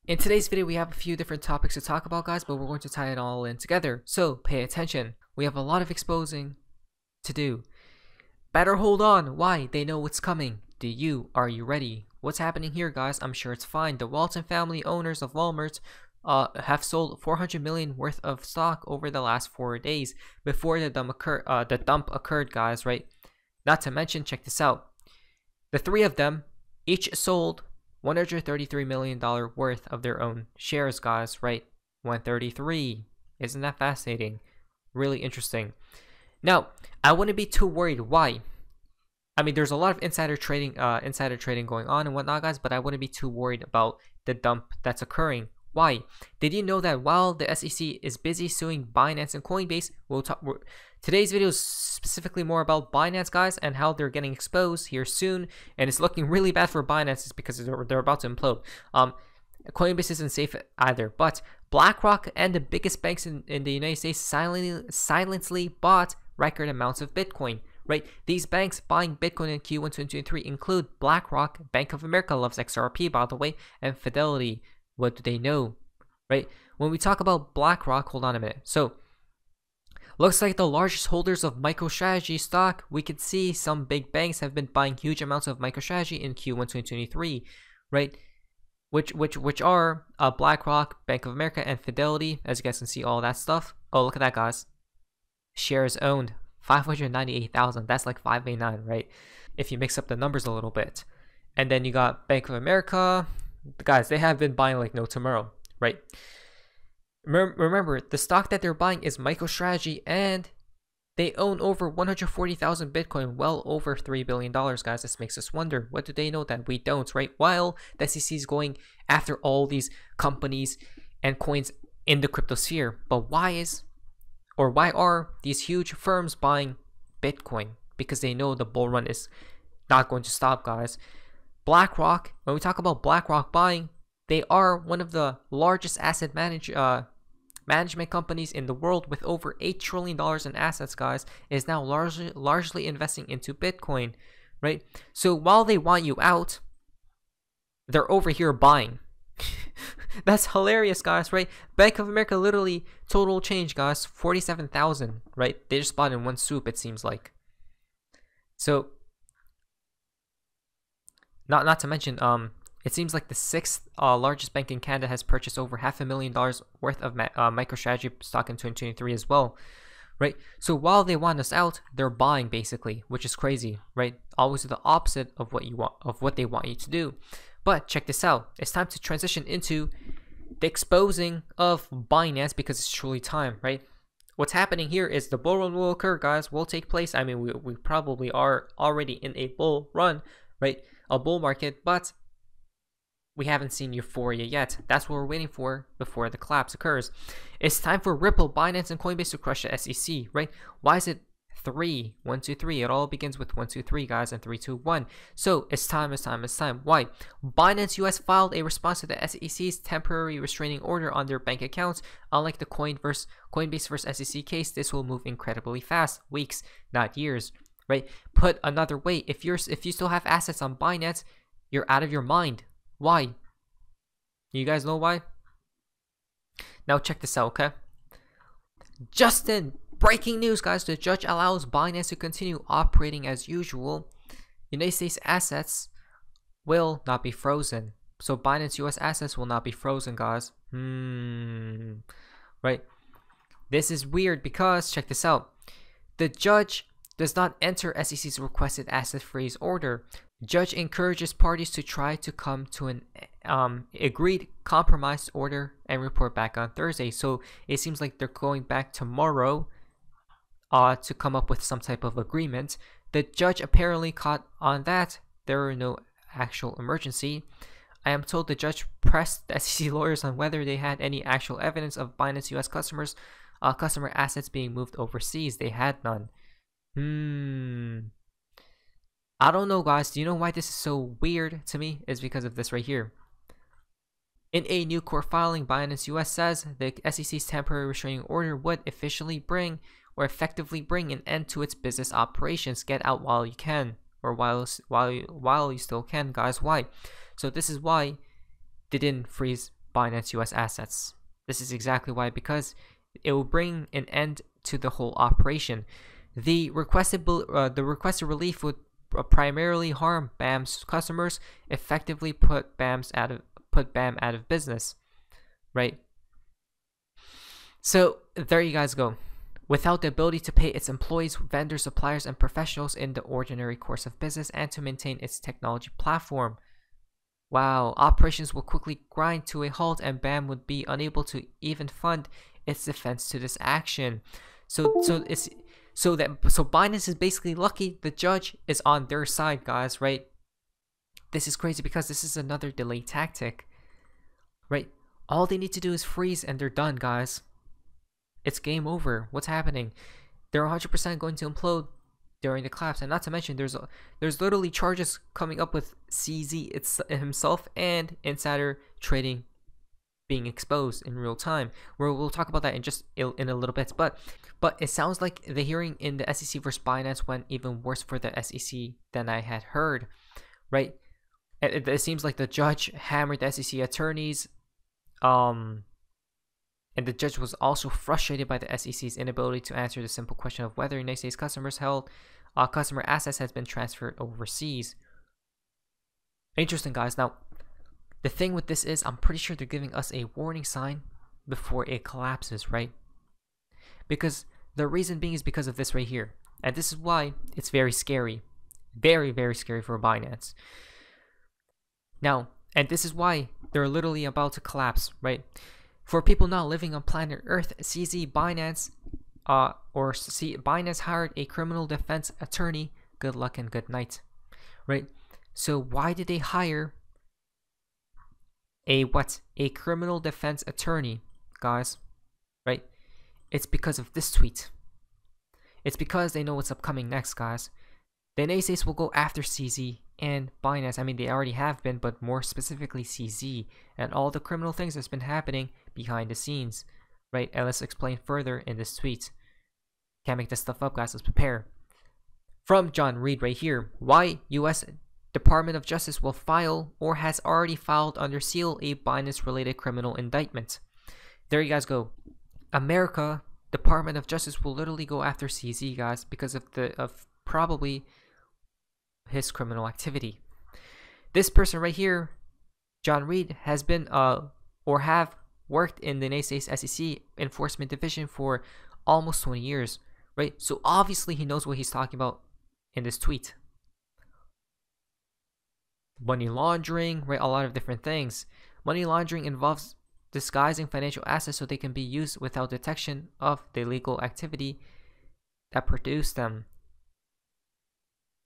In today's video, we have a few different topics to talk about, guys, but we're going to tie it all in together. So pay attention. We have a lot of exposing to do. Better hold on. Why? They know what's coming. Do you? Are you ready? What's happening here, guys? I'm sure it's fine. The Walton family, owners of Walmart, have sold 400 million worth of stock over the last 4 days before the dump occurred, guys. Right? Not to mention, check this out. The three of them each sold $133 million worth of their own shares, guys, right? 133. Isn't that fascinating? Really interesting. Now, I wouldn't be too worried. Why? I mean, there's a lot of insider trading going on and whatnot, guys, but I wouldn't be too worried about the dump that's occurring. Why? Did you know that while the SEC is busy suing Binance and Coinbase, today's video is specifically more about Binance, guys, and how they're getting exposed here soon, and it's looking really bad for Binance because they're about to implode. Coinbase isn't safe either, but BlackRock and the biggest banks in the United States silently bought record amounts of Bitcoin. Right? These banks buying Bitcoin in Q1 2023 include BlackRock, Bank of America loves XRP, by the way, and Fidelity. What do they know? Right? When we talk about BlackRock, hold on a minute. So, looks like the largest holders of MicroStrategy stock, we could see some big banks have been buying huge amounts of MicroStrategy in Q1 2023, right? Which are BlackRock, Bank of America, and Fidelity. As you guys can see, all that stuff. Oh, look at that, guys. Shares owned, 598,000. That's like 589, right? If you mix up the numbers a little bit. And then you got Bank of America. Guys, they have been buying like no tomorrow, right? Remember, the stock that they're buying is MicroStrategy, and they own over 140,000 Bitcoin, well over $3 billion, guys. This makes us wonder, what do they know that we don't, right? While the SEC is going after all these companies and coins in the crypto sphere. But why are these huge firms buying Bitcoin? Because they know the bull run is not going to stop, guys. BlackRock, when we talk about BlackRock buying, they are one of the largest asset management companies in the world with over $8 trillion in assets, guys, is now largely investing into Bitcoin, right? So while they want you out, they're over here buying. That's hilarious, guys, right? Bank of America literally total change, guys, 47,000, right? They just bought in one swoop, it seems like. So not to mention, it seems like the sixth largest bank in Canada has purchased over $500,000 worth of MicroStrategy stock in 2023 as well, right? So while they want us out, they're buying basically, which is crazy, right? Always the opposite of what they want you to do. But check this out. It's time to transition into the exposing of Binance because it's truly time, right? What's happening here is the bull run will occur, guys. Will take place. I mean, we probably are already in a bull run, right? A bull market, but we haven't seen euphoria yet. That's what we're waiting for before the collapse occurs. It's time for Ripple, Binance, and Coinbase to crush the SEC, right? Why is it 3? 1, 2, 3. It all begins with 1, 2, 3, guys, and 3, 2, 1. So it's time. Why? Binance US filed a response to the SEC's temporary restraining order on their bank accounts. Unlike the Coinbase versus SEC case, this will move incredibly fast, weeks, not years. Right? Put another way, if you still have assets on Binance, you're out of your mind. Why? You guys know why? Now check this out, okay? Justin, breaking news, guys. The judge allows Binance to continue operating as usual. United States assets will not be frozen. So Binance US assets will not be frozen, guys. Right? This is weird because, check this out. The judge does not enter SEC's requested asset freeze order. Judge encourages parties to try to come to an agreed compromise order and report back on Thursday. So it seems like they're going back tomorrow to come up with some type of agreement. The judge apparently caught on that there were no actual emergency. I am told the judge pressed the SEC lawyers on whether they had any actual evidence of Binance US customer assets being moved overseas. They had none. I don't know, guys. Do you know why this is so weird to me? It's because of this right here. In a new court filing, Binance US says the SEC's temporary restraining order would effectively bring an end to its business operations. Get out while you can, or while you still can, guys. Why? So this is why they didn't freeze Binance US assets. This is exactly why, because it will bring an end to the whole operation. The requested relief would primarily harm BAM's customers, effectively put BAM out of business, right? So there you guys go. Without the ability to pay its employees, vendors, suppliers, and professionals in the ordinary course of business and to maintain its technology platform, wow, operations will quickly grind to a halt and BAM would be unable to even fund its defense to this action. So Binance is basically lucky the judge is on their side, guys, right? This is crazy because this is another delay tactic, right? All they need to do is freeze and they're done, guys. It's game over. What's happening? They're 100% going to implode during the collapse, and not to mention there's literally charges coming up with CZ himself and insider trading being exposed in real time. We'll talk about that in a little bit. But it sounds like the hearing in the SEC versus Binance went even worse for the SEC than I had heard, right? It seems like the judge hammered the SEC attorneys, and the judge was also frustrated by the SEC's inability to answer the simple question of whether United States customers held customer assets has been transferred overseas. Interesting, guys. Now, the thing with this is, I'm pretty sure they're giving us a warning sign before it collapses, right? Because the reason being is because of this right here. And this is why it's very scary. Very, very scary for Binance. Now, and this is why they're literally about to collapse, right? For people not living on planet Earth, Binance hired a criminal defense attorney. Good luck and good night, right? So why did they hire a criminal defense attorney, guys? Right? It's because of this tweet. It's because they know what's upcoming next, guys. The United States will go after CZ and Binance. I mean, they already have been, but more specifically CZ and all the criminal things that's been happening behind the scenes, right? And let's explain further in this tweet. Can't make this stuff up, guys. Let's prepare. From John Reed right here. Why U.S. Department of Justice will file or has already filed under seal a Binance-related criminal indictment. There you guys go. America Department of Justice will literally go after CZ, guys, because of probably his criminal activity. This person right here, John Reed, has been or have worked in the United States SEC Enforcement Division for almost 20 years, right? So obviously he knows what he's talking about in this tweet. Money laundering, right? A lot of different things. Money laundering involves disguising financial assets so they can be used without detection of the illegal activity that produced them.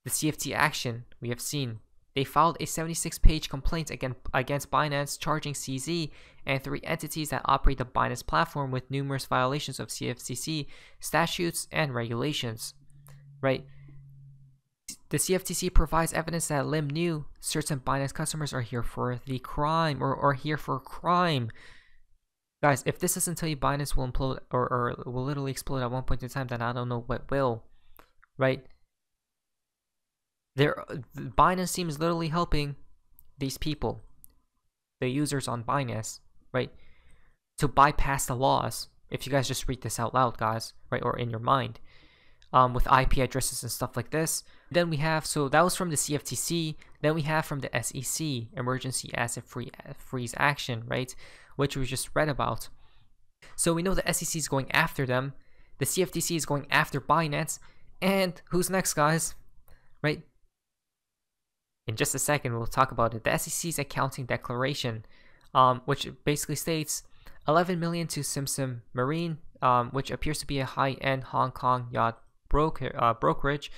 The CFT action we have seen. They filed a 76-page complaint against Binance, charging CZ and 3 entities that operate the Binance platform with numerous violations of CFTC statutes and regulations. Right? The CFTC provides evidence that Lim knew certain Binance customers are here for the crime or here for crime. Guys, if this doesn't tell you Binance will implode or will literally explode at one point in time, then I don't know what will. Right? Binance team is literally helping these people, the users on Binance, right, to bypass the laws. If you guys just read this out loud, guys, right, or in your mind, with IP addresses and stuff like this. Then we have, so that was from the CFTC. Then we have from the SEC, Emergency Asset Freeze Action, right, which we just read about. So we know the SEC is going after them. The CFTC is going after Binance. And who's next, guys? Right? In just a second, we'll talk about it. The SEC's accounting declaration, which basically states 11 million to Simpson Marine, which appears to be a high-end Hong Kong yacht brokerage,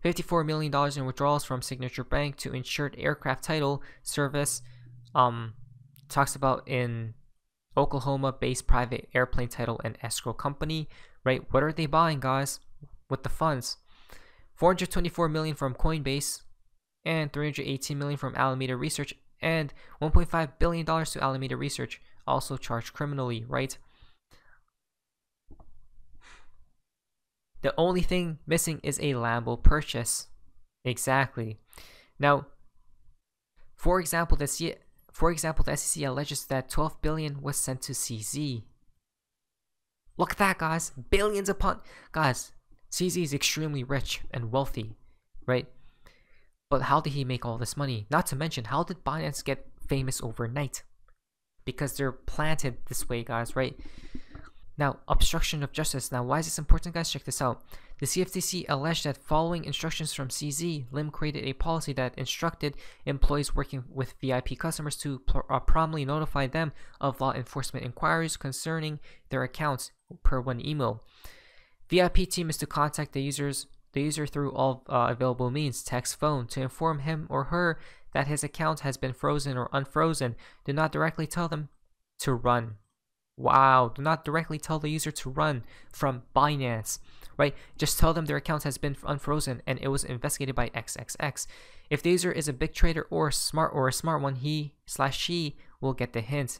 $54 million in withdrawals from Signature Bank to Insured Aircraft Title Service. Talks about in Oklahoma-based private airplane title and escrow company. Right? What are they buying, guys, with the funds? 424 million from Coinbase, and 318 million from Alameda Research, and $1.5 billion to Alameda Research, also charged criminally, right? The only thing missing is a Lambo purchase. Exactly. Now, for example, the For example, the SEC alleges that 12 billion was sent to CZ. Look at that, guys. Billions upon... Guys, CZ is extremely rich and wealthy, right? But how did he make all this money? Not to mention, how did Binance get famous overnight? Because they're planted this way, guys, right? Now, obstruction of justice. Now, why is this important, guys? Check this out. The CFTC alleged that following instructions from CZ, Lim created a policy that instructed employees working with VIP customers to promptly notify them of law enforcement inquiries concerning their accounts per one email. VIP team is to contact the user through all available means, text, phone, to inform him or her that his account has been frozen or unfrozen. Do not directly tell them to run. Wow, do not directly tell the user to run from Binance, right? Just tell them their account has been unfrozen and it was investigated by XXX. If the user is a big trader or a smart one, he/she will get the hint.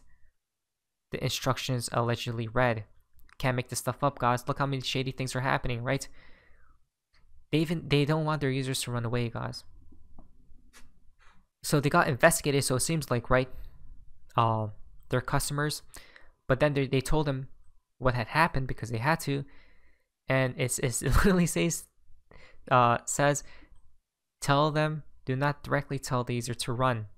The instructions allegedly read. Can't make this stuff up, guys. Look how many shady things are happening, right? They don't want their users to run away, guys. So they got investigated, so it seems like, right, their customers. But then they told them what had happened because they had to, and it literally says tell them, do not directly tell the user to run,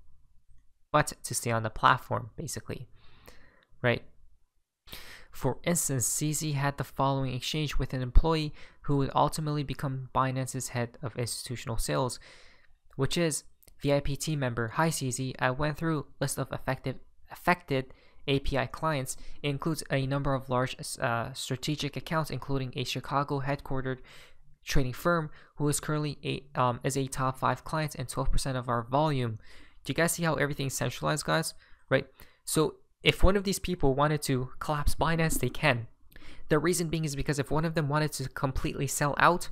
but to stay on the platform, basically, right? For instance, CZ had the following exchange with an employee who would ultimately become Binance's head of institutional sales, which is VIP team member. Hi CZ, I went through list of affected API clients. It includes a number of large strategic accounts, including a Chicago headquartered trading firm who is currently is a top 5 client and 12% of our volume. Do you guys see how everything's centralized, guys? Right? So if one of these people wanted to collapse Binance, they can. The reason being is because if one of them wanted to completely sell out,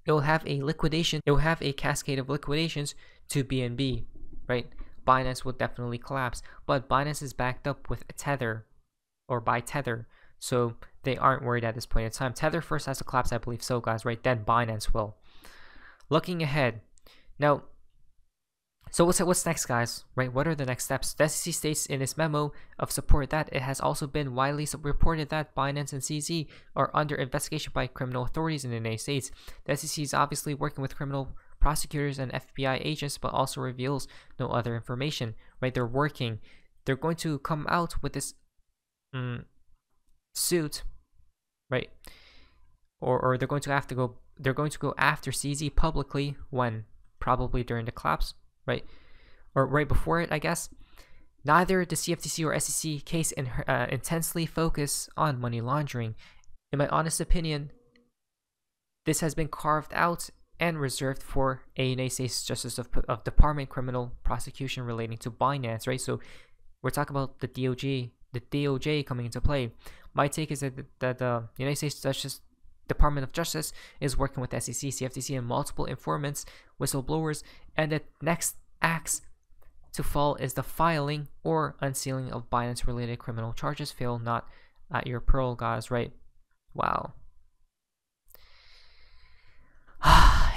it will have a liquidation. It will have a cascade of liquidations to BNB, right? Binance will definitely collapse, but Binance is backed up with Tether, or by Tether, so they aren't worried at this point in time. Tether first has to collapse, I believe so, guys, right? Then Binance will. Looking ahead, now, so what's next, guys, right? What are the next steps? The SEC states in its memo of support that it has also been widely reported that Binance and CZ are under investigation by criminal authorities in the United States. The SEC is obviously working with criminal prosecutors and FBI agents, but also reveals no other information, right? They're working. They're going to come out with this suit, right? Or they're going to have to go. They're going to go after CZ publicly when? Probably during the collapse, right? Or right before it, I guess. Neither the CFTC or SEC case intensely focus on money laundering. In my honest opinion, this has been carved out and reserved for a United States Justice of Department criminal prosecution relating to Binance, right? So we're talking about the DOJ coming into play. My take is that the United States Department of Justice is working with SEC, CFTC, and multiple informants, whistleblowers, and the next acts to fall is the filing or unsealing of Binance-related criminal charges. Fail not at your pearl, guys, right? Wow.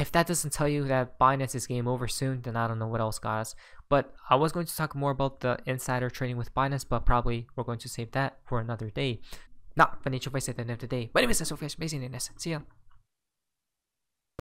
If that doesn't tell you that Binance is game over soon, then I don't know what else, guys. But I was going to talk more about the insider trading with Binance, but probably we're going to save that for another day. Not financial advice at the end of the day. My name is Sophia. Amazingness. See ya.